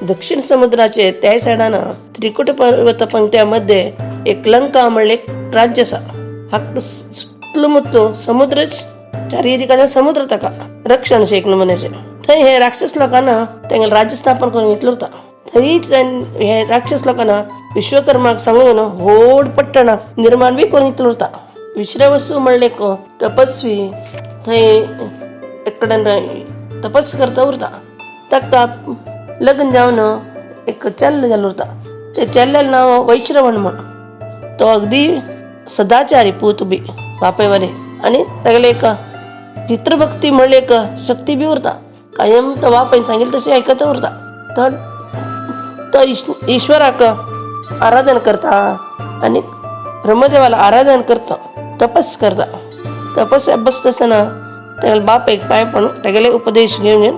दक्षिण समुद्राचे त्या सायडानं त्रिकुट पर्वत पंक्त्यामध्ये एक लंका म्हणले एक राज्य असा. हाक सुटलो समुद्रच चारी दिकांचा समुद्र ताका रक्षण अशें एक नमुन्याचे. थंय हे राक्षस लोकांना तेंगे राज्य स्थापन करून घेतलो होता. थंयच हे राक्षस लोकांना विश्वकर्माक सांगून व्हड पट्टण निर्माण बी करून घेतलो होता. विश्रवसू म्हणले एक तपस्वी थंय एक कडेन तपस करता उरता. ताका लग्न जावन एक चेल्लो जाल्लो उरता. ते चेल्ल्याचें नांव वैश्रवण म्हण. तो अगदी सदाचारी पूत बी बापय वरे आनी तागेले एक पितृभक्ती म्हणले एक शक्ती बी उरता. कायम तो बापायन सांगितले तशें आयकता उरता. तो ईश्वराक आराधन करता आनी ब्रह्मदेवाला आराधन करता, तपस करता. तपस बसता आसतना तागेले बापायक पांय पडून तागेले उपदेश घेवन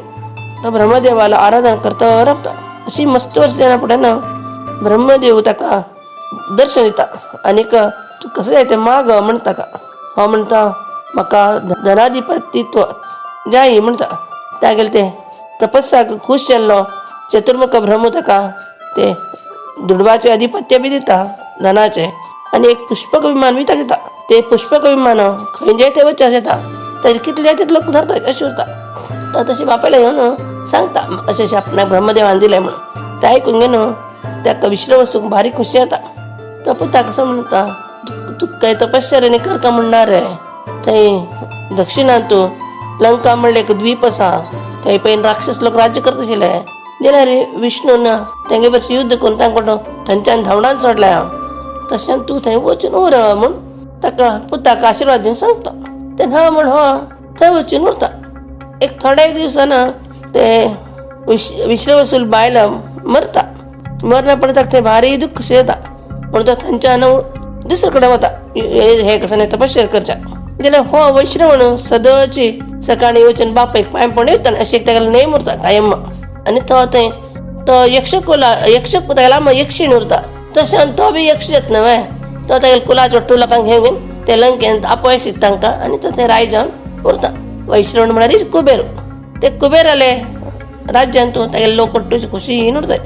तो ब्रह्मदेवाला आराधन करता रावता. अशी मस्त वर्स जाल्या फुडें ब्रह्मदेव ताका दर्शन दिता आनीक तूं कसो जाय तें माग म्हणटा ताका. हो म्हणटा म्हाका धनाधिपतीत्व जाय म्हणटा. तागेले ते तपस्साक खूश जाल्लो चतुर्मुख ब्रह्म ताका ते दुडवाचे अधिपत्य बी दिता धनाचे आनी एक पुष्पक विमान बी ताका दिता. ते पुष्पक विमान खंय ते वचचे येता ताजे कितले जाय तितले लोक धरतात अशें उरता. तो तशें बापायला येवन सांगता अशें अशें आपणाक ब्रह्मदेवान दिलें म्हणून. तें आयकून घेवन ताका विश्रवसूक भारी खुशी येता. तो पुताक कसो म्हणटा तूं काय तपश्चर्या कर का म्हणणार रे. थंय दक्षिणांत तूं लंका म्हणलें एक द्वीप आसा. थंय पयलीं राक्षस लोक राज्य करता आशिल्ले. जाल्यार विष्णून तेंगे बरें युध्द करून तांकां थंयच्यान धांवडावन सोडल्या. तशें तूं थंय वचून उर म्हूण ताका पुताक आशिर्वाद दिवन सांगता. तें हा म्हण हो थंय वचून उरता. एक थोड्या दिवसान ते विश्रवसूल बायल मरता. मरना पडटा ताका थंय भारी दुख्ख येता म्हूण तो थंयच्यान दुसरे कडेन वता हे कसं तपश्चर्या करच्या. जाल्यार हो वैश्रवण सदांची सकाळी वचून बापायक पांय पडून येता अशें एक तागेलो नेम उरता कायम. आनी तो थंय तो यक्षक तागेला यक्षीण उरता. तशें तो बी यक्ष जाता न्हय. तो तागेल्या कुलाच्या टू लोकांक घेवन ते लंकेंत अपयश तांकां आनी तो थंय राय जावन उरता. वैश्रवण म्हळ्यार कुबेर. ते कुबेराले राज्यांत तागेले लोक टूची खुशी उरताय.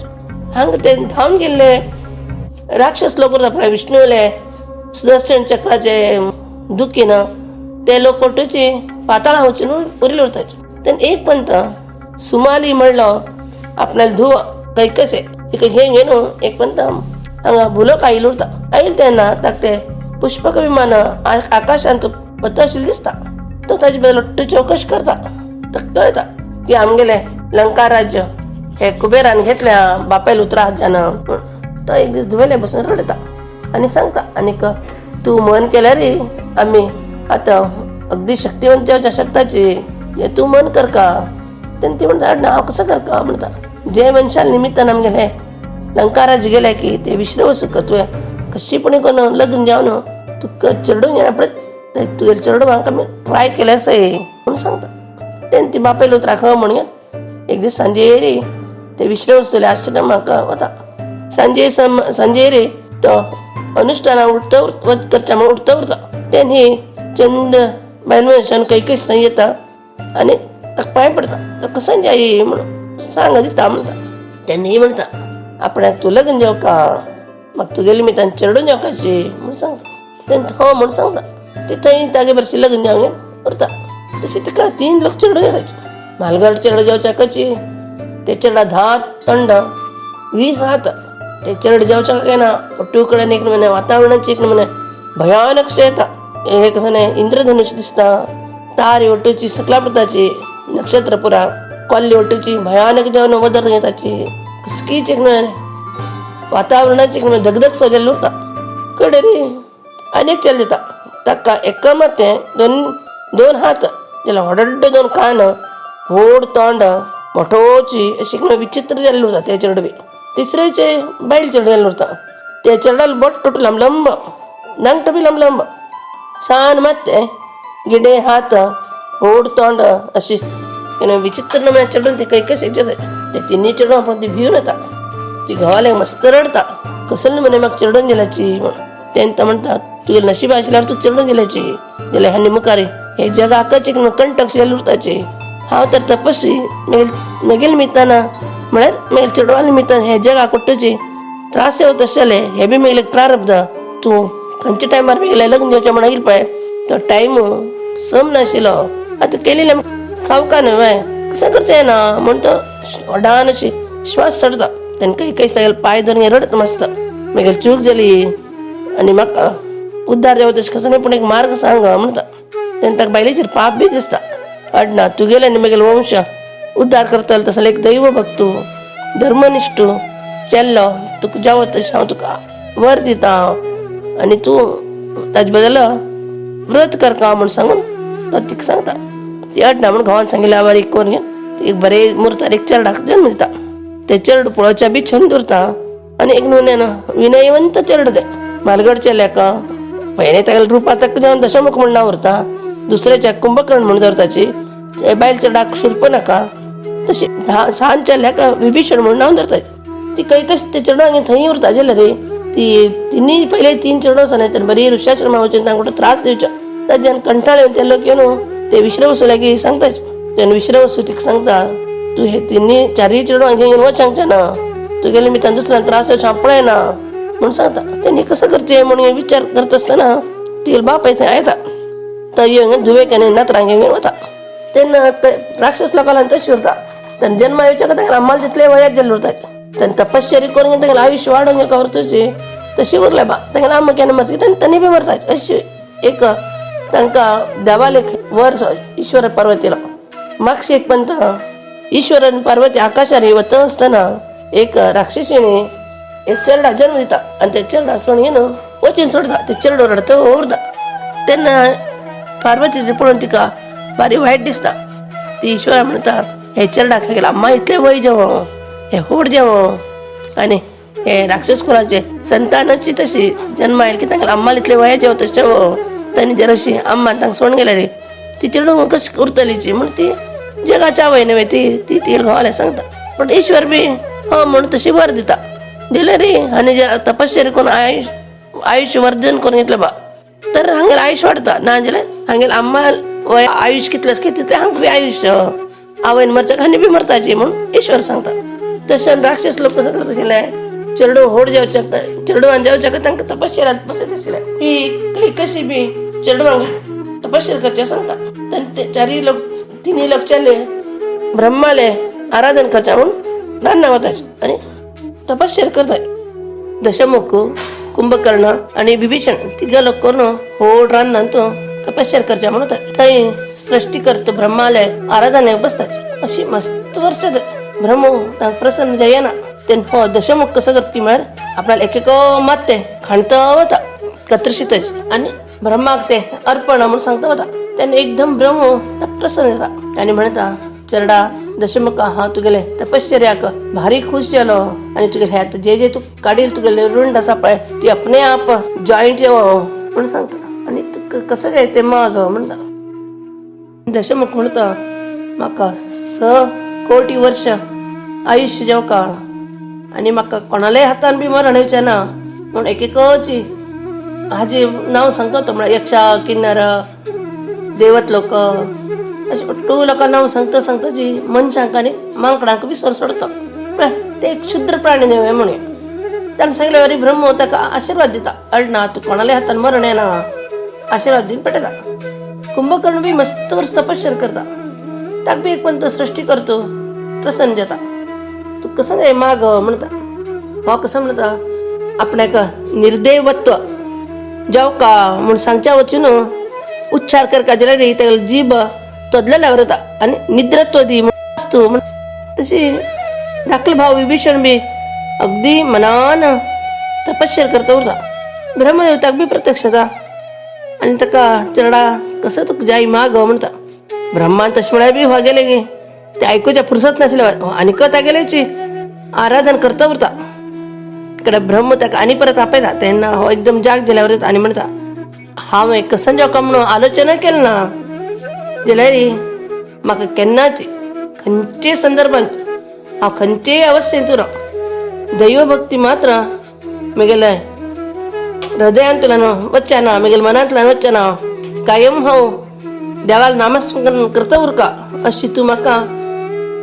हांगा ते धांवन गेल्ले राक्षस लोक उरता पळय विष्णूले सुदर्शन चक्राचे दुखीन ते लोक टूची पाताळां वचून उरिल्ले उरताय. तेन्ना एक पंत सुमाली म्हणलो आपल्याला धुव कैकसे एक घेवन एक पंत हांगा भुलोक आयिल्लो उरता. आयिल्लो तेन्ना ताका ते पुष्पक विमान आकाशांत वता आशिल्लें दिसता. तो ताजे बद्दल लट्ट चौकश करता. ताका कळटा की आमगेले लंका राज्य हे कुबेरान घेतल्या बापायल उतरा जान. तो एक दीस धुवेले बसून रडता आनी सांगता आनीक तूं मन केल्यार आमी आतां अगदी शक्तिवंत जावच्या शक्ताची हे तूं मन करका. तेन्ना ती म्हणटा हांव कसो करका म्हणटा. जे मनशाल निमित्तान आमगेले लंका राज्य गेले की ते विश्रवसूक तुवें कशीपणी करून लग्न जावन तुका चेडूं घेना पळय तुगेले चेडूं म्हाका ट्राय केले आसाय म्हणून सांगता. तेन्ना ती बापायल उतराक हय म्हणून एक दीस सांजेरी ते विश्रवसूले आश्रमाक वता. सांजेरी तो अनुष्ठाना उठता करच्या म्हणून उठता उरता. तेन्ना ही चंद बायल मनशान कैकेश थंय येता आनी ताका पांय पडटा. ताका संजय आई म्हणून सांग दिता म्हणटा. तेन्ना ही म्हणटा आपणाक तूं लग्न जेवका म्हाका तुगेले निमित्तान चेडूं जेवकाची म्हणून सांगता. तेन्ना हो म्हणून सांगता. ती थंय तागे बरें लग्न जेवंक उरता. तशें तिका 3 लाख चेडूं जेवपाची. म्हालगड चेडूं जेवच्या कशी ते चेडा 10 तंड 20 हात. ते चेडूं जेवच्या कांय टू कडेन एक नमुने वातावरणाची एक नमुने भयानक शें येता. हे कसं इंद्रधनुष दिसता. तारी वटूची सकला पडताची नक्षत्र पुरा कोल्ली वटूची भयानक जेवण वदर येताची कसकीच एक वातावरणाची एक धगधग सजल उरता. कडेरी आनी एक चेल दिता. ताका एका माते 2 हात जाल्यार व्हडड्ड 2 कान व्हड तोंड मोठोची अशी विचित्र जाल्ली उरता. ते चेडूं बी तिसरेचे बायल चेडूं जाल्लें उरता. ते चेडाल बोट टोटल लंब नांगट बी लंब सान माते गिडे हात व्हड तोंड अशी विचित्र नमुन्यान चेडूं ती कैकेस ते 3 चेडूं आपण ती भिवन येता. ती घोवाले मस्त रडता कसले म्हणे म्हाका चेडूं गेल्याची म्हणून. तेन्ना म्हणटा तुगेलें नशीब आशिल्ल्यार तूं चेडूं गेल्याची जाल्यार हानी मुखार हे जगाकच एक कंटक जाल्ली उरताची. हांव तर तपस्वी म्हगेले निमित्तान म्हळ्यार मेल चेडवां निमित्त हे जगा कोट्टूची त्रास येवत आसले हे बी मेगले प्रारब्ध तूं खंयच्या टायमार मेगले लग्न जेवचें म्हणून पळय तो टायम सम नाशिल्लो आतां केलेले खावका न्हय बाय कसं करचें ना म्हण तो ओडान अशी श्वास चडता तेन्ना काही काही तागेले पांय धरून रडत मस्त मागीर चूक जाली आनी म्हाका उद्धार देंवता तशें कसो न्ही पूण एक मार्ग सांग म्हणटा तेन्ना ताका बायलेचेर पाप बी दिसता अडना तुगेले आनी म्हगेलो वंश उद्धार करतलो तसो एक दैव भक्तू धर्मनिश्ठू चेल्लो तुका जावत तशें हांव तुका वर दिता आनी तूं ताजे बदल व्रत करता म्हूण सांगून तो तिका सांगता ती अडना म्हूण घोवान सांगिल्लें बारीक करून एक बरें मुर्तार एक चेडवाक जल्म दिता ते चेडूं पळोवच्या बी छंद उरता आनी एक न्हू विनयवंत चेडूं तें मालगड चेल्याका पयलें तागेलें रुपा ताका जेवण दशमुख म्हूण नांव उरता दुसऱ्याच्या कुंभकर्ण म्हूण दवरताची बायल चेडाक शुर्प नाका तशी सान चेल्याका विभीषण म्हूण नांव धरता ती काही कशी ते चेडवां थंय उरता जाल्यार रे ती तिनी पयले 3 चेडवां आसा न्हय बरी ऋषाश्रमा वचून तांकां त्रास दिवचे ताज्यान कंटाळ येवन ते लोक येवन ते विश्रवसू लागीं सांगताचे तेन्ना विश्रवसू तिका सांगता तूं हे 4 चेडवां घेवन वच सांगचें ना तुगेले मितान दुसऱ्यान त्रास येवचे पळयना म्हूण सांगता तेणी कसं करचें म्हणून विचार करता आसतना ती बापाय थंय येता तो येवन धुवेक आनी नातरां घेवन वता तेन्ना राक्षस लोकांक तशी उरता तेन्ना जन्मा येवच्या तांकां आम्हाला तितले वयात जाल्ले उरता तेन्ना तपश्चर्या करून तांगेलें आयुश्य वाडोवन घेवका उरताची तशी उरले बा तांगेलें आम्मा केन्ना मरता तेन्ना तांणी बी मरताची अशी एक तांकां देवाले वर ईश्वर पार्वतीला मागशी एक पंत ईश्वर आनी पार्वती आकाशार वता आसतना एक राक्षसीणी एक चेडा जन्म दिता आनी ते चेडा सोण येवन वचून सोडता ते चेडो रडता उरता तेन्ना पार्वती पळोवन तिका भारी वायट दिसता ती ईश्वरा म्हणटा हे चेडाक गेला अम्मा इतले वय जेवं हे होड जेवं आनी हे राक्षस कुलाचे संतानाची तशी जन्म आयली की तांकां अम्माला इतले वया जेवं तशें तांणी जराशी अम्मा तांकां सोडून गेल्या रे ती चेडूं कशी उरतलीची म्हण ती जगाच्या वय न्हय ती तिला घोवाले सांगता पण ईश्वर बी हो म्हण तशी वर दिता दिले रे आनी तपश्चर्या करून आयुश्य वर्धन करून घेतलें बा तर हांगेलें आयुश्य वाडता ना जाल्यार हांगेलें अम्मा वय आयुश्य कितलें तितलें हांगा बी आयुश्य आवयन मरच्या आनी बी मरताची म्हूण ईश्वर सांगता तशें राक्षस लोक कसं करता आशिल्ले चेडूं व्हड जेवचे चेडवान जेवचे तांकां तपश्चर्यांत बसयत आशिल्ले ही कशी बी चेडवांक तपश्चर्या करचें सांगता तेन्ना ते 4 लोक 3 लोक चेल्ले ब्रह्माले आराधन करचें म्हूण रान्ना वताचे आनी तपश्चर्या करताय दशमुख कुंभकर्ण आनी विभीषण 3 लोक करून व्हड रान्नांत तूं तपश्चर्या करचें म्हणून थंय सृश्टी करता ब्रह्माले आराधनेक बसतात अशी मस्त वर्स ब्रह्म तांकां प्रसन्न जायना तेन्ना हो दशमुख कसं करता की म्हळ्यार आपल्याला एक मात्ते खाणता वता कत्रशीतच आनी ब्रह्माक ते अर्पण म्हणून सांगता वता तेन्ना एकदम ब्रह्म प्रसन्न जाता आनी म्हणटा चेडा दशमुखा हांव तुगेले तपश्चर्याक भारी खुश जालो आनी तुगेले हे जे तूं काडील तुगेले ऋण आसा पळय ती अपने आप जॉयंट येवं म्हूण सांगता आनी तुका कसं जाय तें माग म्हणटा दशमुख म्हणटा म्हाका 6 कोटी वर्ष आयुश्य जेवका आनी म्हाका कोणालेय हातान बी मरण येवचें ना म्हूण एकची हाजे नांव सांगता तो म्हळ्यार यक्षा किन्नर देवत लोक अशें 2 लोकां नांव सांगता जी मनशांक आनी मांकडांक विसर सोडता ते एक क्षुद्र प्राणी न्हय म्हणून ताणें सांगलें अरे ब्रह्म ताका आशिर्वाद दिता अडना तूं कोणालेय हातान मरण येना आशिर्वाद दिन पेटयता कुंभकर्ण बी मस्त वर्स तपश्चर्या करता ताका बी एक पंत सृश्टी करतो प्रसन्न जाता तू कसं काय माग म्हणता हो कसं म्हणता आपणाक निर्देवत्व जावका म्हूण सांगच्या वचून उच्चार करता जाल्यार तेगेलो जीब तोदलेल्या वरता आनी निद्रत्व दी वस्तू म्हण तशी धाकलो भाव विभीषण बी अगदी मनान तपश्चर्या करता उरता ब्रह्मदेवताक बी प्रत्यक्ष जाता आनी ताका चेडा कसं तुका जाय माग म्हणटा ब्रह्मान तशें म्हळ्यार बी हो गेले गे ते आयकुच्या फुरसत नाशिल्ले आनीक तागेलेची आराधन करता उरता इकडे ब्रह्म ताका आनी परत आपयता तेन्ना हो एकदम जाग दिल्या वरता आनी म्हणटा हांव एक संजोका म्हणून आलोचना केलें ना जाल्यार म्हाका केन्नाच खंयच्याय संदर्भांत हांव खंयच्याय अवस्थेंत उरप दैवभक्ती मात्र म्हगेले हृदयांतल्यान वचना म्हगेल्या मनांतल्यान वचना कायम हांव देवाला नामस्मरण करता उरका अशी तूं म्हाका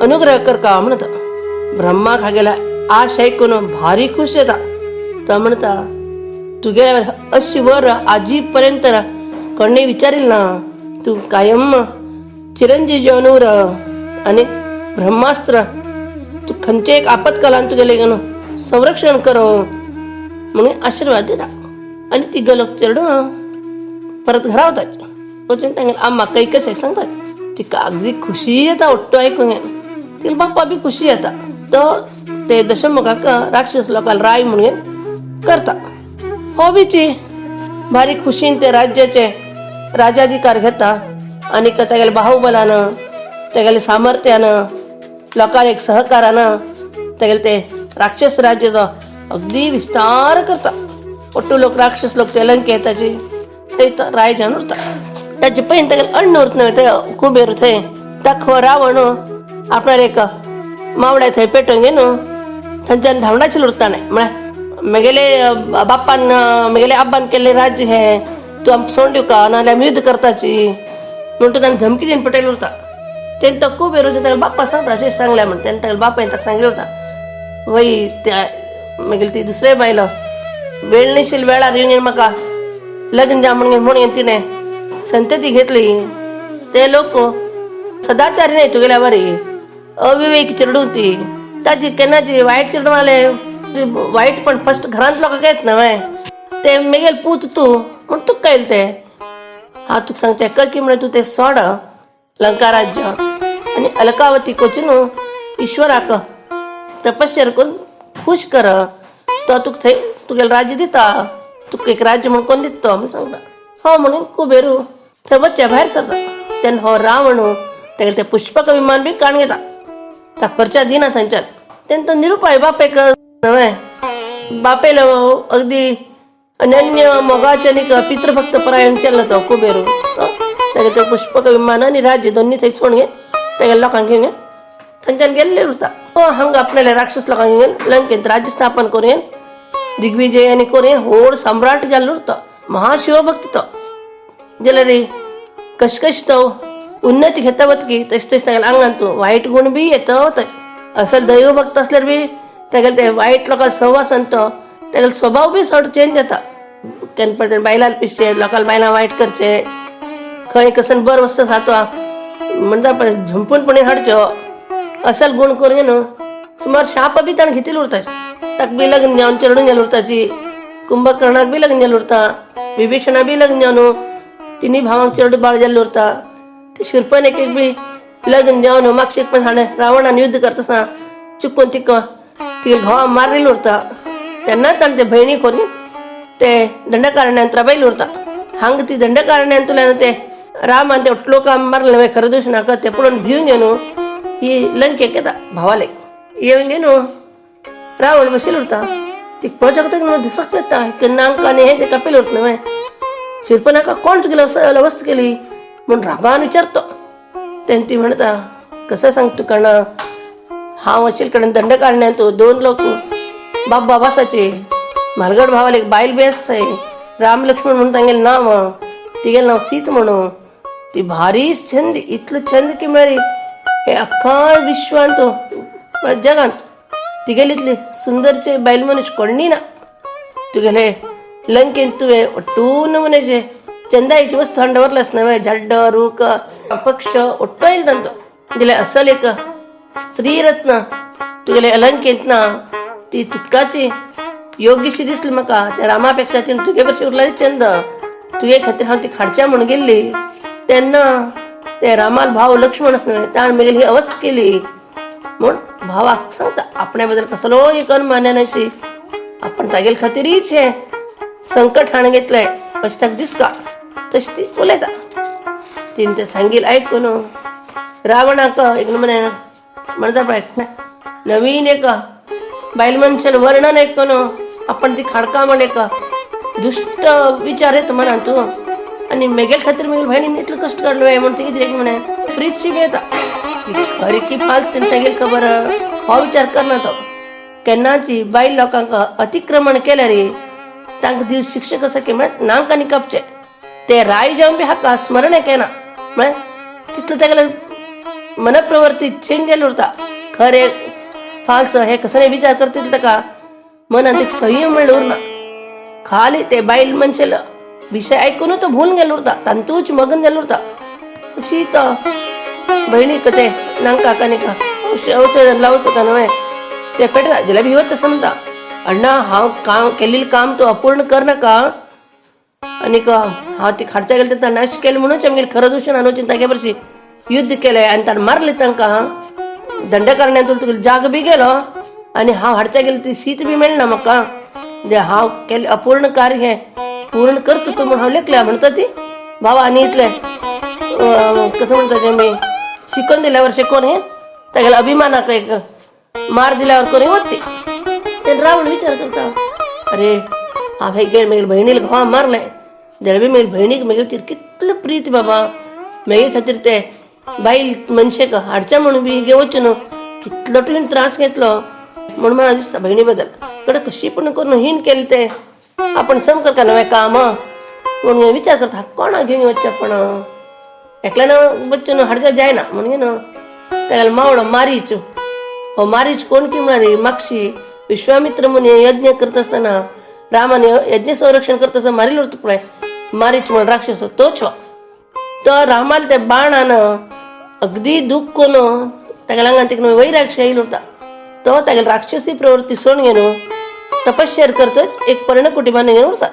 अनुग्रह करका म्हणटा ब्रह्माक हागेला आश ऐकून भारी खुश येता. तो म्हणता तुगे अशी वर आजीपर्यंत कोणी विचारील ना, तू कायम चिरंजीव जेवणूर आणि ब्रह्मास्त्र तू खंयचे एक आपत्कालान तुगेले संरक्षण करो म्हणून आशीर्वाद दिता. आणि ती गलोक चेडूं परत घरा वतात. वचून तांगेले आम्मा काही कसे सांगतात. तिका अगदी खुशी येता ओट्टो ऐकून. तिला बाप्पा बी खुशी येता. तो ते दशमुखाक राक्षस लोकांना राय म्हणून करता. हो बीची भारी खुशीन ते राज्याचे राजाधिकार घेता. आणि तेगेले बाहुबलानं तेगेले सामर्थ्यानं लोकांना एक सहकारानं तेगेले ते राक्षस राज्याचो अगदी विस्तार करता. ओट्टू लोक राक्षस लोक ते लंके येताची ते राय जावन उरता. ताचे पयलीं तेगेले अण्ण उरत न्हय ते कुबेर थंय दाखव रावण आपणाले एक मावड्या थंय पेटोवन घेवन थंयच्यान धांवडाशील उरता न्हय. म्हळ्यार म्हगेले बापान म्हगेले आब्बान केल्ले राज्य हे तूं आमकां सोडून दिवं का, नाल्यार आमी युद्ध करताची म्हणून ताणें धमकी दिवन पटयले उरता. तेन्ना तो खूब वेळ ताका बाप्पा सांगता अशें सांगलें म्हण. तेन्ना ताका बापायन ताका सांगलें उरता वय त्या म्हगेली ती दुसरे बायलो वेळ नाशिल्ल्या वेळार येवन म्हाका लग्न जा म्हणून तिणें संतती घेतली. ते लोक सदाचारी न्हय तुगेल्या बरी अविवेकी चेडूं ती. ताजी केन्नाची वायट चेडूं आले वायट पण फस्ट घरांत लोकांक येत न्हय. ते म्हगेल पूत तूं म्हण तुका कळ्ळें ते. हांव तुका सांगचें की म्हळ्यार तूं तें सोड लंका राज्य आनी अलकावती वचून ईश्वराक तपश्चर्या करून खूश कर. तो तुका थंय तुगेलें राज्य दिता. तुका एक राज्य म्हूण कोण दिता तो म्हूण सांगता. हो म्हणून कुबेरू थंय वच्चे भायर सरता. तेन्ना हो रावण तेगेलें तें पुष्पक विमान बी काण घेता. ताका खर्चा दिना थंयच्यान. तेन्ना तो निरुपाय बापेक न्हय बापेलो अगदी अनन्य मोगाचे आनी पितृभक्त परायण चल्ला तो कुबेरू. तेगे ते पुष्पक विमान आनी राज्य दोन्ही थंय सोडून घे तेगेल्या लोकांक घेवन थंयच्यान गेल्ले उरता. हो हांगा आपणाले राक्षस लोकांक घेवन लंकेंत राज्य स्थापन करून दिग्विजय आनी करून व्हड सम्राट जाल्लो उरता. महाशिवभक्त तो जाल्यार कशें तो उन्नती घेता वतकी तशें तशें तेगेल्या आंगान तूं वायट गुण बी येता वता. असल दैवभक्त असल्यार बी तेगेले ते वायट लोकांक सहवासान तो तेगेलो स्वभाव बी चड चेंज जाता. केन्ना पळय बायलांक पिशचे लोकांक बायलां वायट करचे खंय कसन बरो वस्त सातो म्हणटा पळय झंपूनपणी हाडच्यो असल गुण करून सुमार शाप बी ताणें घेतिल्लो उरता. ताका बी लग्न जावन चेडूं जालें उरताची. कुंभकर्णाक बी लग्न जालें उरता. विभीषणा बी लग्न जावन तिनी भावांक चेडूं बाळ जाल्लें उरता. ते शिरपणेकेक बी लग्न जावन मागशेक पण हाणें रावणान युद्ध करतना चुकून तिका घोवा मारिल्लो उरता. तेन्ना ताणें ते भयणी करून ते दंडकारण्यान त्राबायल्लो उरता. हांगा ती दंडकारण्यान तुल्यान ते रामान ते लोकांक मारले खरें दोश नाका ते पळोवन भिवन घेवन ही लंकेक येता भावाले येवन घेवन रावण बशिल्लो उरता. ती पळोवचें न्हू दिसक येता नांक आनी हें ते कापिल्लो उरता न्हय. शिरपनाका कोण तुगेलो वस्त केली म्हूण रामान विचारतो. तेन्ना ती म्हणटा कसं सांग तुका कळना हांव आशिल्ले कडेन दंडकारण्यान तूं दोन लोक बाप बाबासाचे म्हारगड भावाले एक बायल बी आसताय राम लक्ष्मण म्हणून तांगेलें नांव. तिगेलें नांव सीत म्हणून. ती भारी छंद इतलो छंद की म्हळ्यार हे अख्खा विश्वांत म्हळ्यार जगांत तिगेली इतली सुंदरचे बायल मनीस कोणी ना. तुगेले लंकेन तुवें ओट्टू नमुन्याचे चंदायेची वस्तू हाडून दवरलास न्हय. झाड रूख पक्ष ओट्टो येयलो तांचो. जाल्यार असल एक स्त्री रत्न तुगेले अलंकेंत ना. ती तुकाची योग्यशी दिसली म्हाका. त्या रामा पेक्षा ती तुगे बशी उरलेली चंद तुगे खातीर हांव ती हाडच्या म्हूण गेल्ली. तेन्ना ते रामाल भाव लक्ष्मण न्हय ताणें म्हगेली ही अवस्था केली म्हूण भावाक सांगता. आपण्या बद्दल कसलो एक अनमान्य नाशी आपण तागेले खातीरच हें संकट हाणें घेतलें अशें ताका दिसता. तशी ती उलयता. तिणें तें सांगिल्लें आयकून रावणाक एक म्हणटा पळय नवीन एक बायल मनशान वर्णन ऐकून आपण ती खाडका म्हण एक दुष्ट विचार येता म्हणा तूं आनी म्हगेले खातीर म्हगेले भयणीन इतलो कश्ट काडलो म्हण ती कितें म्हणे प्रीतशी बी येता. खरी की फाल्स तेणें सांगिल्लें खबर हो विचार करना तो. केन्नाची बायल लोकांक अतिक्रमण केलें रे तांकां दिव शिक्षा कसो की म्हळ्यार नांक आनी कापचें. ते राय जावन बी हाका स्मरण केना म्हळ्यार तितलो तेगेले मनप्रवृत्ती चेंज जाल्लो उरता. खरें फाल्स हे कसं नाही विचार करतील का मनात एक संयम मिळलं उरना खाली ते बाईल मनशेल विषय ऐकून तो भूल गेलो होता तंतूच मगन गेलो होता अशी तर बहिणी कते नांका कनिका औषध लावूच का नव्हे ते कटला जिलेबी होत तसं म्हणता अण्णा हा काम केलेलं काम तो अपूर्ण कर नका आणि हा ती खाडच्या गेले तर नाश केलं म्हणून आमगे खरं दूषण अनुचित तागे वर्षी युद्ध केलंय आणि ताण मारले तांका दंड करण्यात तुला जाग बी गेलो आणि हा हाडच्या गेली ती सीट बी मिळना म्हाका जे हा केले अपूर्ण कार्य हे पूर्ण करतो तू म्हणून हांव लेखल्या म्हणता ती भावा आणि इतले कसं म्हणता मी शिकून दिल्यावर शिकवून हे त्याला अभिमानाक एक मार दिल्यावर कोणी होते ते रावण विचार करता अरे हा भाई गेल मेल बहिणीला घावा मारलाय द्यावी मेल बहिणीक मेगे खातीर कितलं प्रीत बाबा मेगे खातीर ते बाईल मनशेक हाडच्या म्हणून बी घेवच न्हू कितलो तुवें त्रास घेतलो म्हणून मला दिसता बहिणी बद्दल कडे कशी पण करून हीन केले ते आपण सम करता नवे काम म्हणून विचार करता कोणा घेऊन वच्चा पण एकल्यानं बच्चन हाडच्या जायना म्हणून ना त्याला मावळो मारीच हो मारीच कोण की म्हणाली मागशी विश्वामित्र मुनी यज्ञ करत असताना रामाने यज्ञ संरक्षण करत असताना मारिलो होतो पळय मारीच म्हणून राक्षस तोच तर रामाला त्या बाणानं अगदी दुःख कोण त्याला अंगात एक वैराग्य येईल होता तो त्याला राक्षसी प्रवृत्ती सोडून घेणं तपश्चर्या करतोच एक पर्णकुटिबाने घेऊन होता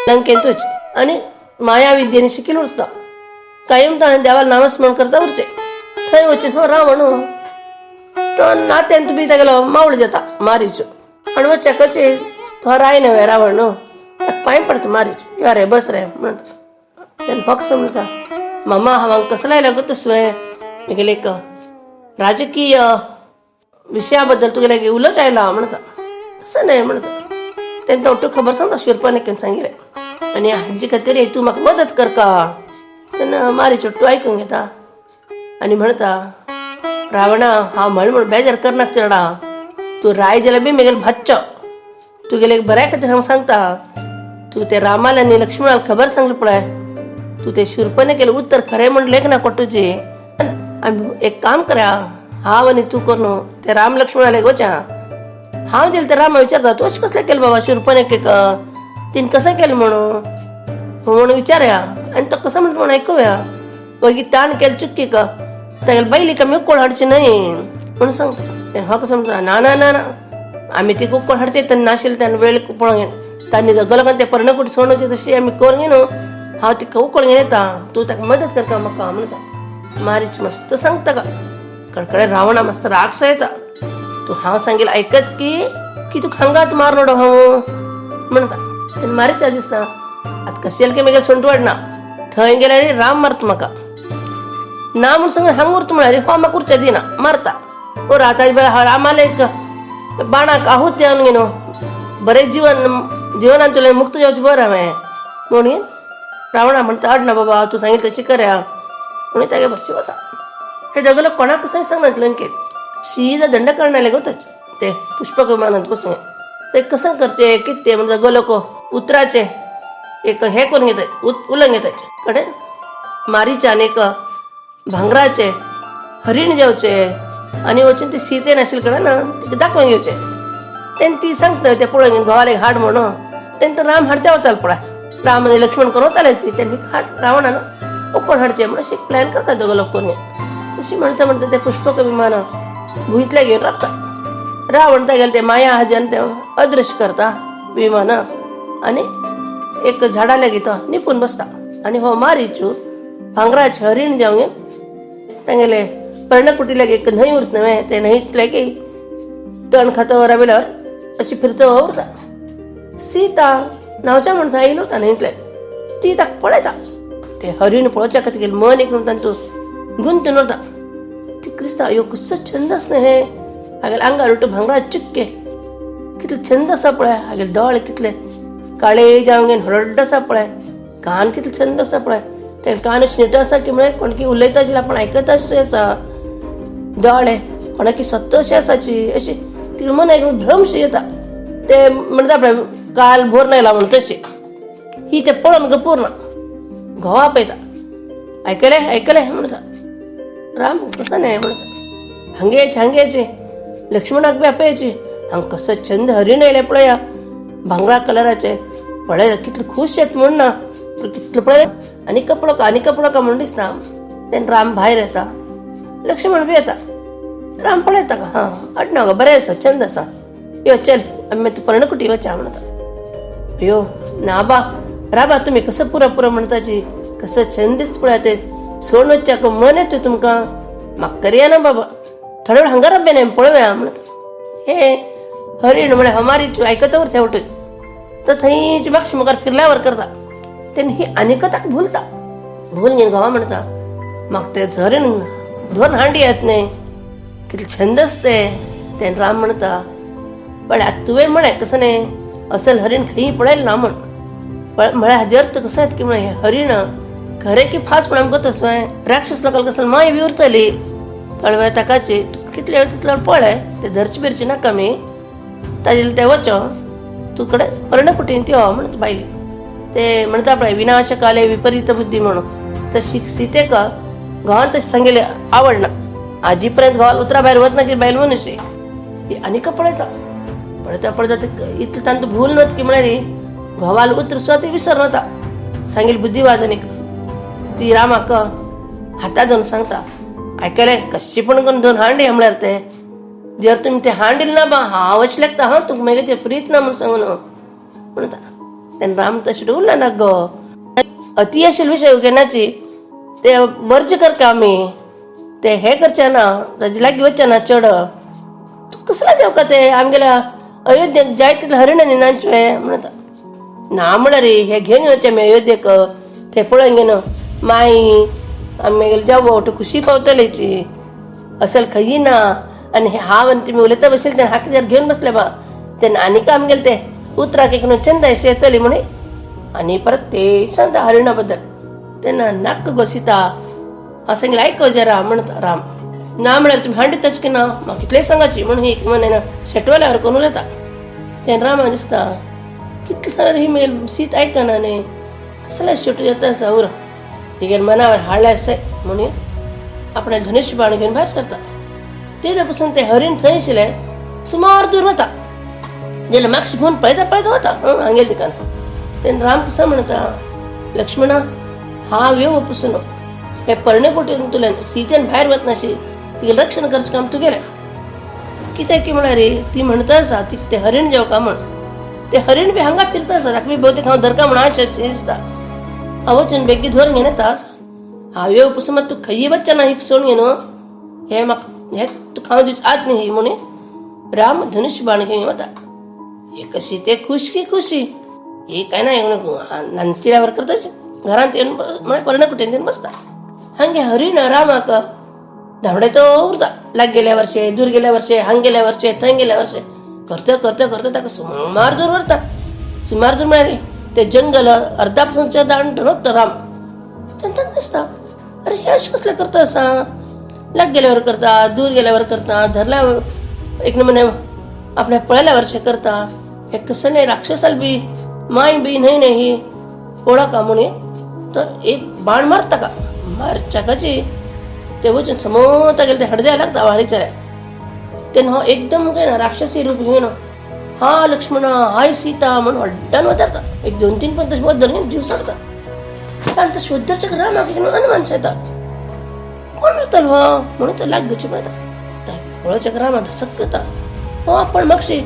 लंकेतूच आणि माया विद्येने शिकेल होता कायम ताणे देवाला नामस्मरण करता उरचे थंय वचून हो रावण तो नात्यांत बी त्याला मावळ देता मारीच आणि वच्चा कचे तो राय नव्हे रावण पाय पडतो मारीच या रे बस रे म्हणता त्यानं फक्त म्हणता मामा हा कसला लागत स्वय मी गेले एक राजकीय विषयाबद्दल तुला उलच आयला म्हणता तसं नाही म्हणता त्यांना ओटू खबर सांगता शिरपाने सांगितले आणि आजी खातीर तू म्हाका मदत कर का त्यांना मारी चोट्टू ऐकून घेता आणि म्हणता रावणा हा म्हण बेजार करनाक चढा तू राय जाल्यार बी मेगेल भाच्चो तू गेले बऱ्या खातीर हांव सांगता तू ते रामाला आनी लक्ष्मणाला खबर सांगली पळय तू ते शिरपणे केलं उत्तर खरें म्हण लेख ना कोटूचे आणि एक काम करा हांव आनी तू करून ते राम लक्ष्मणाला वचा हांव जेल ते रामा विचारता तू अशें कसलें केलें बाबा शिरपणे तीन कसं केलें म्हणून हो म्हणून विचारया आणि तो कसं म्हणतो म्हणून ऐकूया वगी ताण केलं चुक्की का त्याला बैली का मी उकोळ हाडची नाही म्हणून सांगता हा कसं म्हणतो ना ना ना ना आम्ही ती उकोळ हाडचे त्यांना नाशिल त्यांना वेळ पळोवंक घेन तांणी जगलं ते पर्णकुटी सोडूची तशी आम्ही करून घेनो हांव तिका उकोळ घेवन येता तू ताका मदत करता म्हाका म्हणटा मारीच मस्त सांगता का कडकडे रावणा मस्त रागस येता तू हांव सांगेल ऐकत की तू खांगात मारलो हांव म्हणता मारीच दिसता आता कशेल की मेगेल सोंट वाडना थंय गेल्या राम मारता म्हाका ना म्हणून सांग हांग उरता म्हळ्यार हो म्हाका उरच्या दिना मारता ओ राता रामाला एक बाणाक आहूत देवन घेनो बरें जिवनान तुला मुक्त जावचें बरें हांवें म्हणून रावणा म्हणटा हाड ना बाबा तू सांगितलं तशी करया म्हणून तागे बरशी वता हे जगलो कोणाक कसं सांगना लंकेत शीदा दंड करणाले गोतच ते पुष्पक विमानात बसून ते कसं करचे कितें म्हणजे जगलो को उतराचे एक हे करून घेताय उलंग घेताचे कडेन मारीचे आनी एक भांगराचे हरीण जेवचे आणि वचून ते सीतेन आशिल्ले कडे ना तिका दाखोवन घेवचे तेन्ना ती सांगता ते पळोवन घेवन घोवाले हाड म्हणून तेन्ना राम हाडचे वताले पळय राम आनी लक्ष्मण करून वतालेची तेन्ना हाड रावणान उकोळ हाडचे म्हणून अशें प्लॅन करता दोग लोक करून तशी म्हणता म्हणटा ते पुष्पक विमान भुंयतले घेवन रावता रावण तागेले ते माया हाज्यान ते अदृश्य करता विमान आनी एक झाडाला घेता निपून बसता आणि हो मारीचू भांगराचे हरीण जावंक तांगेले पर्णकुटीला एक न्हंय उरत नव्हे ते न्हंयतले की तण खाता राविल्यावर अशी फिरता उरता सीता नांवच्या मनशां येयलो उरता न्हंयतले ती ताका पळयता ते हरीण पळोवच्या खातीर मन एक म्हणटा तूं गुंतून उरता ती क्रिस्ता ह्यो कसो छंद आसना हे हागेले आंगार उठून भांगरा चिक्के कितले छंद आसा पळय हागेले दोळे कितले काळे जावंक हरड आसा पळय कान कितले छंद आसा पळय ते कान नीट आसा की म्हळ्यार कोण की उलयता आशिल्लें आपण आयकता अशें आसा दोळे कोणाकी सत्त अशी आसाची अशी ती मन एक भ्रमशी येता ते म्हणटा पळय काल भोर नाही लावून तशी ही ते पळोवन गपूर ना घोवा पळयता आयकले म्हणटा राम कसं नाही म्हणटा हांगेचे लक्ष्मणाक बी आपयाची हांग कसं छंद हरीण येयले पळया भांगरा कलराचे पळयला कितले खुश आहेत म्हण ना कितले पळय आनी कपडो का म्हण दिसता तेन्ना राम भायर येता लक्ष्मण बी येता राम पळयता का हा अडना गो बरें आसा छंद आसा यो चल आमी तू पर्णकुटी वचा म्हणटा अयो ना बा राबा तुम्ही कसं पुरा म्हणताची कसं छंद दिसता पळय ते सोडून वच्चाक मन येता तुमकां म्हाका तरी येना बाबा थोडे वेळ हांगा राबे नाही पळोवया म्हणत हे हरीण म्हळ्यार हमारी आयकता वर शेवट तर थंयची म्हाका मुखार फिरल्यावर करता तेन्ना ही आनीकताक भुलता भूल घेवन घोवा म्हणटा म्हाका ते हरीण दोन हांडी येत नाही कितले छंद असते तेन्ना राम म्हणता पळय तुवें म्हळें कसं नाही असल हरीण खंय पळयलें ना म्हण म्हळ्यार हाजे अर्थ कसो येता की म्हळ्यार हरीण खरें की फास्ट पण आमकां तसं राक्षस लोकांक कसं माय बी उरतली कळव्या ताकाची कितले वेळ तितले पळय ते धरची बिरची नाका मी ताजे ते वचो तू कडे पर्णकुटीन यो म्हणत बायली ते म्हणता पळय विनाशकाले विपरीत बुद्धी म्हणून तशी सीतेक घोवान तशें सांगिल्लें आवडना आजी पर्यंत घोवाल उतरा भायर वचनाची बायल मनुष्य ही आनीक पळयता इतलें तांतू भूल नत की म्हळ्यार घोवाल उतर सुद्दां ती विसर नता सांगिल्ली बुद्धीवादनीक ती रामाक हाता धरून सांगता आयकलें कशी पण करून दोन हांडी म्हळ्यार ते जर तुमी ते हांडील ना बा हांव अशें लागता हा तुका मागीर प्रीत ना म्हूण सांगून म्हणटा तेन्ना राम तशें उरला ना गो अति आशिल्ले विशय केन्नाची ते वर्ज करता आमी ते हे करचे ना ताजे लागीं वचचे ना चड तूं कसला जेवका ते आमगेल्या अयोध्येक जाय तितले हरिणांनी नाचवे म्हणटा ना म्हळ्यार हे घेवन वचचे आमी अयोध्येक ते पळोवन घेवन माई आमी जावो खुशी पावतलेची असल खंय ना आनी हांव आनी तुमी उलयता बसले तेन्ना हाका जर घेवन बसले बा तेन्ना आनीक आमगेले ते उतराक एक चंद अशी येतली म्हणे आनी परत ते सांगता हरिणा बद्दल तेन्ना नाक गो सीता हांव सांगलें आयको जरा म्हणटा राम ना म्हळ्यार तुमी हांडी टच की ना म्हाका कितलें सांगाची म्हण ही म्हण शेटवाल्यावर करून उलयता तेन्ना रामा दिसता कितले सांगल्यार ही मेल सीत आयकना न्ही कसले शेटू येता आसा उर हिगे मनावर हाडले आसय म्हणून आपणे धनुश बाण घेवन भायर सरता तेजे पासून ते हरीण थंय आशिल्लें सुमार दूर वता जाल्यार म्हाका घेवन पळयता वता हांगेल तिकान तेन्ना राम कसो म्हणटा लक्ष्मणा हांव येवं पसून हे पर्णकुटीन तुल्यान सीतेन भायर वचनाशी तिगे रक्षण करचें काम तुगेलें कित्याक की म्हळ्यार ती म्हणटा आसा ती ते हरीण जेवका म्हण ते हरीण बी हांगा फिरता आसा ताका बी भोवतेक हांव धरका म्हण अशें दिसता हांव वचून बेगी धरून घेवन येता हांव येवं पसून मात तूं खंय वचचें ना ही सोडून घेवन हे म्हाका हे तुका हांव दिवचें आत न्ही ही म्हूण राम धनुश बाण घेवन वता हे कशी ते खुशी ही काय ना नांतिल्यावर करताच घरांत येवन म्हळ्यार पर्णकुटीन येवन बसता हांगे हरीण रामाक धांवडे तो उरता लाग गेल्या वर्षे दूर गेल्या वर्षे हांग गेल्या वर्षे थंय गेल्या वर्षे करता ताका सुमार दूर व्हरता सुमार दूर म्हळ्यार ते जंगल अर्धा पासूनच्या दांड वता राम तेन्ना दिसता अरे हे अशें कसलें करता आसा लाग गेल्यावर करता दूर गेल्यावर करता धरल्या एक नमुने आपल्या पळयल्या वर्षे करता हे कसं नाही राक्षसाल बी माय बी न्हय ही ओळखा म्हणून तर एक बाण मारता का मारच्याकाची ते वचून समोता गेले ते हडद्या लागता वारीच्याऱ्या तेन्ना हांव एकदम काय ना राक्षसी रूप घेवन हा लक्ष्मणा हाय सीता म्हणून हड्ड्यान वतारता एक 2-3 पण तशें वत धरून जीव सोडता आनी तो शोधरच्या रामाक अनुमान येता कोण येतलो हो म्हणून तो लाग घेवची पळयता पळोवच्या रामा धसक करता हो आपण म्हापशी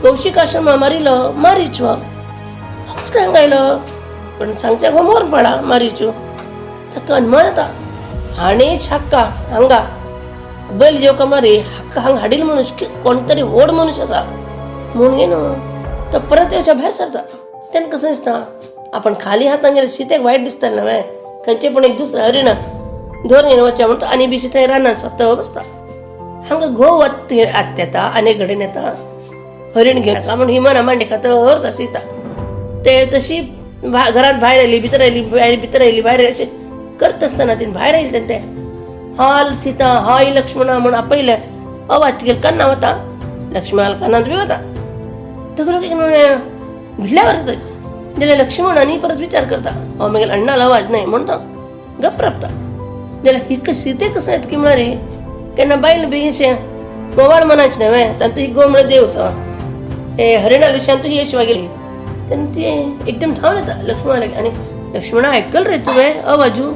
कौशिक आश्रमा मारिलो मारीच हो कसले हांगा आयलो पण सांगच्या हो मोर पडा मारीच्यो ताका अनुमान येता हाणेच हक्का हांगा बैल जेवका मारी हक्का हांगा हाडील मनुष्य कोण तरी व्हड मनुष्य आसा म्हणून घेवन तो परत येवच्या भायर सरता तेन्ना कसं दिसता आपण खाली हातान गेल्यार सीतेक वायट दिसतालें न्हय खंयचे पण एक दुसरें हरीण धरून घेवन वचचें म्हणटा आनी बीच थंय रानांत स्वता बसता हांगा घोव वत आत येता आनी कडेन येता हरीण घेवन नाका म्हूण ही मना मांडी खाता सीता ते तशी घरांत भायर आयली भितर आयली भायर अशें करत आसतना तिने भायर आयली तेन्ना ते हाल सीता हाय लक्ष्मणा म्हूण आपयले आवाज तिगेर कान्ना वता लक्ष्मणाल कानांत बी वता तकलो एक भिल्ल्यावर जाता जाल्यार लक्ष्मणानी परत विचार करता हांव मागीर अण्णाल आवाज न्हय म्हणटा गप राबता जाल्यार ही सीते कसं येता की म्हळ्यार केन्ना बायल बी अशें गोवाळ म्हणायचे नव्हे तांतू ही गोमळ देवसा हे हरिणा विषयान तू ही यशवा गेली तेन्ना ती एकदम धांवन येता लक्ष्मणाक आनी लक्ष्मणा आयकल रे तुवें अवाजू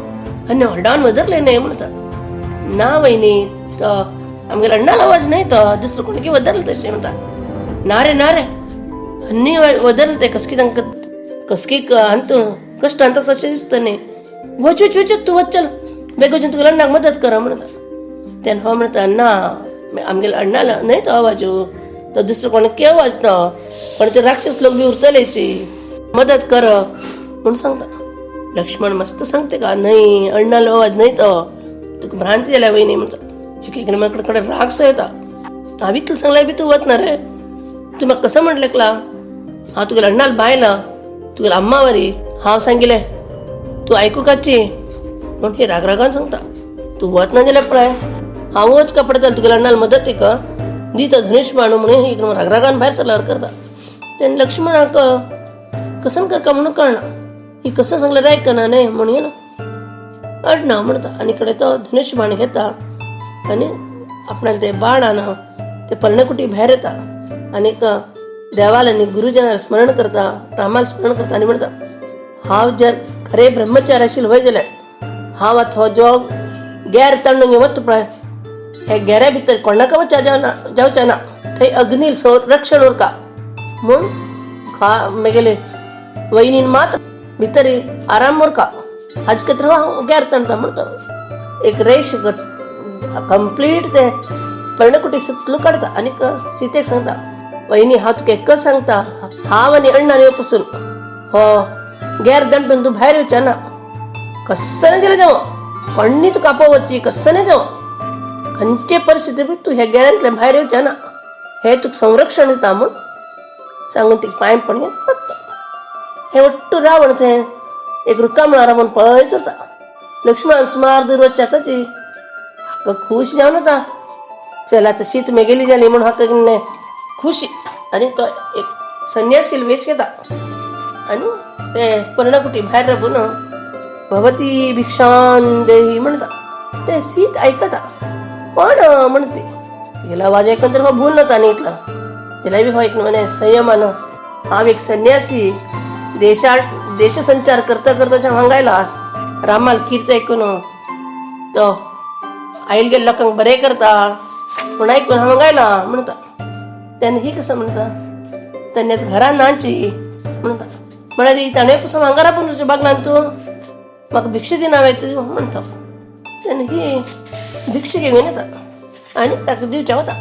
आनी हरडावन वदरले न्ही म्हणटा ना वयनी तो आमगेलो अण्णालो आवाज न्ही तो दुसरो कोणी वदरले तशें म्हणटा ना रे अन्नी वदरले ते कसकी तांकां कसकी अंतू कष्ट अंत अशें दिसता न्ही वच तूं वच चल बेग वचून तुगेल्या अण्णाक मदत कर म्हणटा तेन्ना हो म्हणटा ना आमगेलो अण्णालो न्ही तो आवाजू तो दुसरो कोणी केव वाजता पण ते राक्षस लोक बी उरतलेची मदत कर म्हणून सांगता लक्ष्मण मस्त सांगते का नाही अण्णालो आवाज नाही तो तुका भ्रांती जाल्या वयनी म्हणटा शिकले म्हाकडे राग सो येता हांव इतलें सांगल्यार बी तूं वतना रे तूं म्हाका कसं म्हणलें कला हांव तुगेल्या अण्णाल बायला तुगेल्या अम्मा वरी हांव सांगिल्लें तूं आयकूं काची म्हूण ही रागान सांगता तूं वतना जाल्यार पळय हांव वचका पडटलें तुगेल्या अण्णाल मदत एक दिता धनुश बाणू म्हणून ही रागान भायर सरल्यार करता तेन्ना लक्ष्मणाक कसन करता म्हणून कळना ही कसं सांगल्यार आयकना न्ही म्हणून ना अडना म्हणटा आनी कडेन तो धनुश बाण घेता आनी आपणाक ते बाणान ते पर्णकुटी भायर येता आनीक देवाल आनी गुरुजनार स्मरण करता रामाल स्मरण करता आनी म्हणटा हांव जर खरें ब्रह्मचारी आशिल्लो वय जाल्यार हांव आतां हो जो गॅर तण्ण वता पळय हे गेऱ्या भितर कोणाका वचचा जावचे ना थंय अग्नी रक्षण उरका म्हूण म्हगेले वयनीन मात भितर आराम उरका हाजे खातीर हांव गॅर तणता म्हणटा एक रेश कंप्लीट ते पर्णकुटी सुटलो काडता आनीक सीतेक सांगता वयनी हांव तुका एकच सांगता हांव आनी अण्णान येवं पसून हो गॅर दणटून तूं भायर येवचें ना कस्सने गेलें जावं कोणी तुका आपोवची कस्सने जावं खंयचे परिस्थिती बी तूं ह्या गॅरांतल्यान भायर येवचें ना हे तुका संरक्षण दिता म्हूण सांगून ती पांय पडलें वता हे वट्टू रावण थंय एक रुकामळार रावून पळयत उरता लक्ष्मण सुमार दूर वच्चा कशी हाका खूश जावन येता चल आतां शीत मेगेली जाली म्हूण हाका खुशी आनी तो एक संन्यासी वेश घेता आनी ते पर्णकुटी भायर राबून भवती भिक्षान देही म्हणटा ते सीत आयकता कोण म्हणते तिला आवाज ऐकून तर हो भूल नव्हता न्ही इतला तिला बी हो एक म्हणे संयमान हांव एक संन्यासी देश संचार करता करता हांगायला रामाल कीर्त ऐकून तो आयल गेल्या लोकांक बरें करता म्हूण ऐकून हांगायला म्हणटा तेन्ना ही कसं म्हणटा तेन्ना घरान नाची म्हणटा म्हळ्यार ताणें पसून हांगा रापून तुज्या बागलांत तूं म्हाका भिक्षा दिन हांवें तूं म्हणटा तेन्ना ही भिक्षा घेवन येता आनी ताका दिवचें वता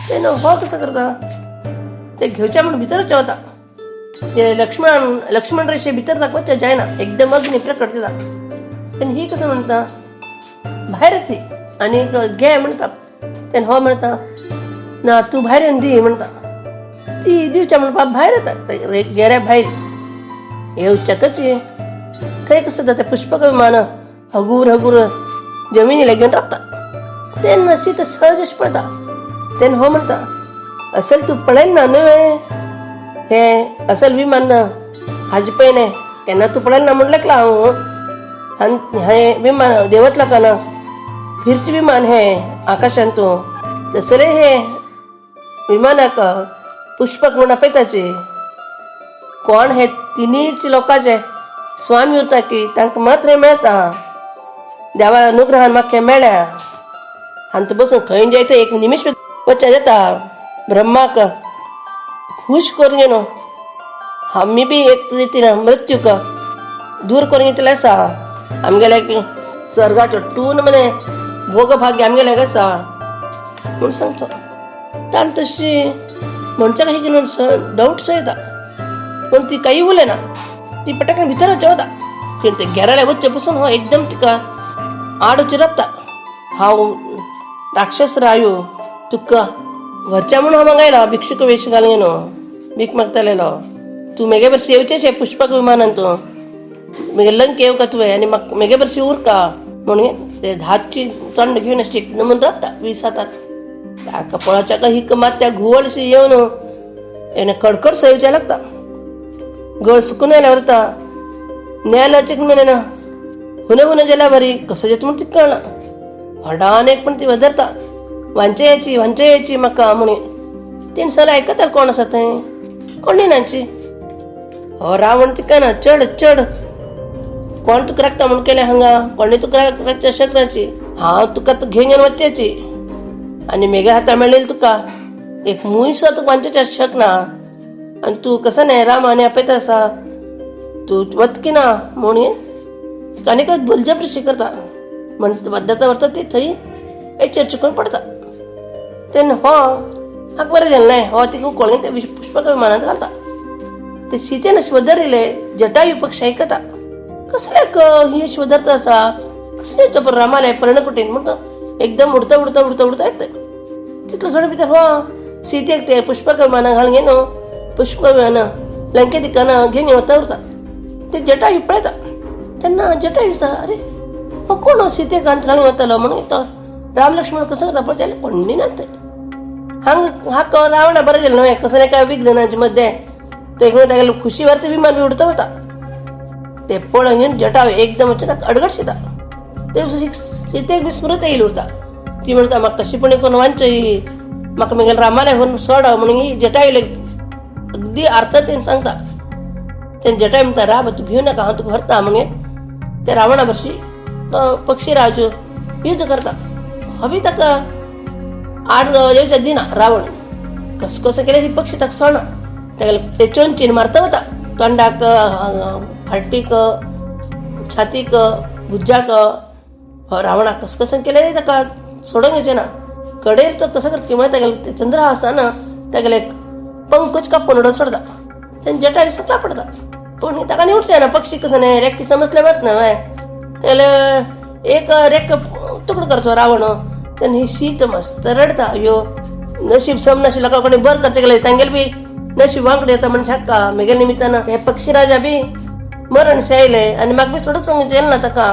तेन्ना हो कसो करता ते घेवचें म्हूण भितर वचचें वता ते लक्ष्मण रेषे भितर ताका वचचें जायना एकदम अग्नी प्रकट जाता तेन्ना ही कसं म्हणटा भायर येती आनी घे म्हणटा तेन्ना हो म्हणटा ना तूं भायर येवन दी म्हणटा ती दिवचें म्हूण बाब भायर येता गेऱ्या भायर येवचें कशी थंय कसं जाता पुष्पक विमान हगूर जमिनीला घेवन रावता तेन्ना शीत सहज अशें पळयता तेन्ना हो म्हणटा असल तूं पळयलें ना न्हय हे असल विमान हाजे पयलें केन्ना तूं पळयलें ना म्हणलें हांव आनी हें विमान देंवतलां का ना फिरचें विमान हें आकाशांत तूं तसलें हे विमानाक पुष्पक म्हूण आपयताचे कोण हे तिनीच लोकांचे स्वामी उरता की तांकां मात्र हें मेळटा देवा अनुग्रहान म्हाका हें मेळ्ळ्या आनी तूं बसून खंय जायते एक निमिश वचचें जाता ब्रह्माक खूश करून न्हू आमी बी एक रितीन मृत्यूक दूर करून घेतलें आसा आमगेले स्वर्गाचो टून म्हणे भोगभाग्य आमगेल्याक आसा म्हूण सांगता ताण तशी म्हणच्या काही घेवन डावट सो येता पूण ती काही उलयना ती पटकन भितर वचचें वता पूण ते घराल्या वच्चे पसून हो एकदम तिका आड वचून रावता हांव राक्षस रायो तुका व्हरच्या म्हूण हांव मागयला भिक्षुक वेश घालून न्हू भीक मागतालेलो तूं मेगे बरशी येवचेशें पुष्पक विमानान तूं मेगे लंक येवका तुवें आनी म्हाका मेगे बरशी उरका म्हणून ते धाची तोंड घेवन अशी नमून रावता 20 हातात ताका पळोवच्या का ही मात त्या घुवळशी येवन हेणे कडकड सयवचें लागता गळ सुकून आयल्या वरता न्यायला चिकन म्हणे ना हुने जाल्यार बरी कसं जेत म्हूण ती कळना हडान एक पण ती वदरता वांचयाची म्हाका म्हणून तीन सर आयकता कोण आसा थंय कोणी नाची हो रावण तिका ना चड कोण तुका राखता म्हूण केलें हांगा कोणी तुका राखच्या शकनाची हांव तुका घेवन येवन वच्चेची आनी मेघा हाता मेळिल्ली तुका एक मूय सुद्दां तुका वांचच्या शकना आनी तूं कसो न्हय राम आनी आपयता आसा तूं वतकी ना म्हणून तुका आनीक बलजबरीशी करता म्हण वद्दाता व्हरता ती थंय हेचेर चिकून पडता तेन्ना हो हाका बरें गेलें न्हय हो तिका उखळून ते पुष्पक विमानांत घालता ते सीतेन शोधरिले जटायू पक्षी आयकता कसल्याक ही शोधरत आसा कसले चपर रामाले पर्णकुटीन म्हणटा एकदम उडता येता तितलो घड भितर हो सीतेक ते पुष्पक विमानां घालून घेवन पुष्पक विमानां लंके दिकाना घेवन वता उरता ते जटायू पळयता तेन्ना जटायू दिसता अरे हो कोण सीतेक घालून वतालो म्हणून तो राम लक्ष्मण कसं करता पळय कोणी ना थंय हाका रावणा बरें गेलें न्हय कसले काय विघ्नांचे मध्ये तो एक तागेलो खुशी वार ते विमान बी उडता वता ते पळोवन घेवन जटायू एकदम अचानक अडगडशिता ते सीतेक बी स्मृत येयली उरता ती म्हणटा म्हाका कशीपणी कोण वांचय म्हाका म्हगेल रामाले व्हरून सोड म्हणून ही जटायूले अगदी अर्थान सांगता तेन्ना जटायू म्हणटा राम तूं भिवू नाका हांव तुका व्हरता म्हणून ते रावणा भरशी पक्षीराज युध्द करता हवी ताका आड येवचें दिना रावण कसं केलें ती पक्षी ताका सोडना ते चोंचीन मारता वता तोंडाक फाटीक छातीक भुजाक रावणाक कसं केलें ताका सोडूंक येचें ना कडेर तो कसो करता की म्हळ्यार तागेले ते चंद्रहासाना तागेले पंकूच कापून उडोवन सोडता तेन्ना जटायू सकला पडता पूण ताका निवडचें ना पक्षी कसं न्हय रेक्की समजले वत न्हय तेले एक रेक्क तुकडो करचो रावण तेन्ना ही सीत मस्त रडता अयो नशीब सम नाशिल्लो कोणी बरें करचें गेलें तांगेल बी नशीब वांकडे येता म्हण शाक्का म्हगेल निमित्तान हे पक्षीराजा बी मरण शेयले आनी म्हाका बी सोडून सांगूंक जेल ना ताका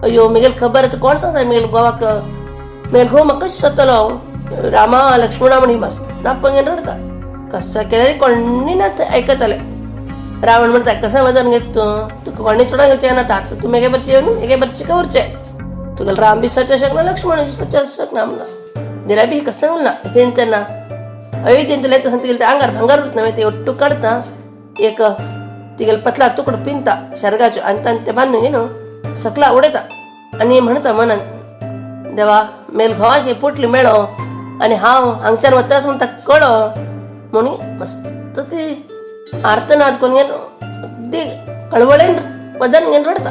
अयो म्हगेल खबर आतां कोण सांगता म्हगेल घोवाक म्हगेल घोव म्हाका कशें सोदतलो रामा लक्ष्मणा म्हण मस्त पंगेन रडता कसं केलें कोणी ना आयकताले रावण म्हणटा कसं वजन घेत तूं तुका कोणी सोडून घेवचें ना आतां तूं म्हगे बरचें येवन म्हगे बरचें कवरचें तुगेलो राम बी सच शकना लक्ष्मण बी सच शकना म्हणटा दिल्या बी कसं उरना हिण तेन्ना अयोध्येन तुला येता तिगेले ते आंगार भांगार उरता ते ओट्टू काडता एक तिगेले पतला तुकडो पिंता शेरगाचो आनी तांणी ते बांदून घेवन सकला उडयता आनी म्हणटा मनान देवा मेल घोवाची पोटली मेळो आनी हांव हांगच्यान वता म्हूण ताका कळो म्हणून मस्त ती आर्तनाद करून घेवन अगदी कळवळेन वदन घेवन रडता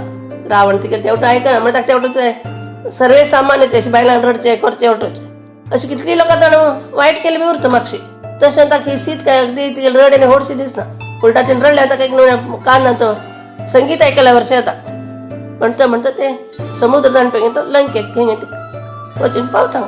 रावण तिका तेवटें आयकना म्हण ताका तेवटें सर्वे सामान्य ते अशें बायलांक रडचें करचें वटोवचें अशें कितलीं लोकां ताणें वायट केलें बी उरता मातशी तशें ताका ही सीत काय अगदी तिगेले रड आनी होडशी दिसना उलटा तिणें रडल्यार ताका एक कान तो संगीत आयकल्या वर्ष येता म्हणटा ते समुद्र जाणपी तो लंकेक घेवन वचून पावता